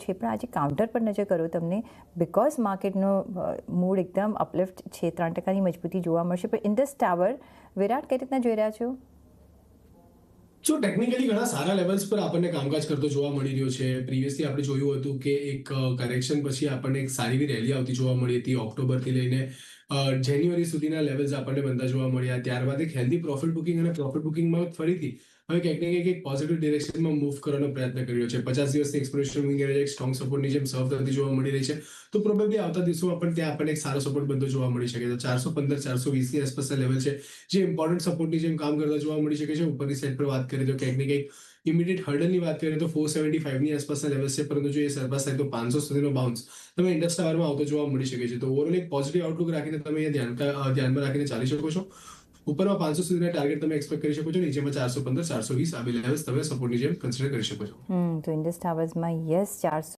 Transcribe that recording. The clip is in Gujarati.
છે, પણ આજે કાઉન્ટર પર નજર કરો તમને, બિકોઝ માર્કેટનો મૂડ એકદમ અપલિફ્ટ છે, 3% મજબૂતી જોવા મળશે. પણ ઇન્ડસ ટાવર, વિરાટ, કઈ રીતના જોઈ રહ્યા છો? જો ટેકનિકલી ઘણા સારા લેવલ્સ પર આપણને કામકાજ કરતો જોવા મળી રહ્યો છે. પ્રીવિયસલી આપણે જોયું હતું કે એક કરેક્શન પછી આપણને એક સારી એવી રેલી આવતી જોવા મળી હતી. ઓક્ટોબરથી લઈને જાન્યુઆરી સુધીના લેવલ્સ આપણને બનતા જોવા મળ્યા. ત્યારબાદ એક હેલ્ધી પ્રોફિટ બુકિંગ અને પ્રોફિટ બુકિંગમાં ફરીથી હવે ક્યાંક ને ક્યાંક એક પોઝિટિવ ડિરેક્શનમાં મૂવ કરવાનો પ્રયત્ન કર્યો છે. 50 દિવસની એક્સપોનેન્શિયલ મૂવિંગ એવરેજ એક સ્ટ્રોંગ સપોર્ટની જેમ સર્વ થતી જોવા મળી રહી છે. તો પ્રોબેબલી આવતા દિવસોમાં પણ ત્યાં આપણને એક સારો સપોર્ટ બનતો જોવા મળી શકે છે. 415 420 ની આસપાસના લેવલ છે જે ઇમ્પોર્ટન્ટ સપોર્ટની જેમ કામ કરતા જોવા મળી શકે છે. ઉપરની સાઈડ પર વાત કરીએ તો ક્યાંક ને ક્યાંક ઇમિડિયેટ હર્ડલની વાત કરીએ તો 475 ની આસપાસના લેવલ છે, પરંતુ જો એ સરપાસ થાય તો 500 સુધીનો બાઉન્સ તમે ઇન્ડસ ટાવરમાં આવતો જોવા મળી શકે છે. તો ઓવરઓલ એક પોઝિટિવ આઉટલુક રાખીને તમે ધ્યાનમાં રાખીને ચાલી શકો છો. ઉપરમાં 500 સુધીના ટાર્ગેટ તમે એક્સપેક્ટ કરી શકો છો. નીચેમાં 415 420 આ બે લેવલ્સ તમે સપોર્ટની જેમ કન્સિડર કરી શકો છો. તો ઇન્ડસ ટાવર્સમાં યસ 400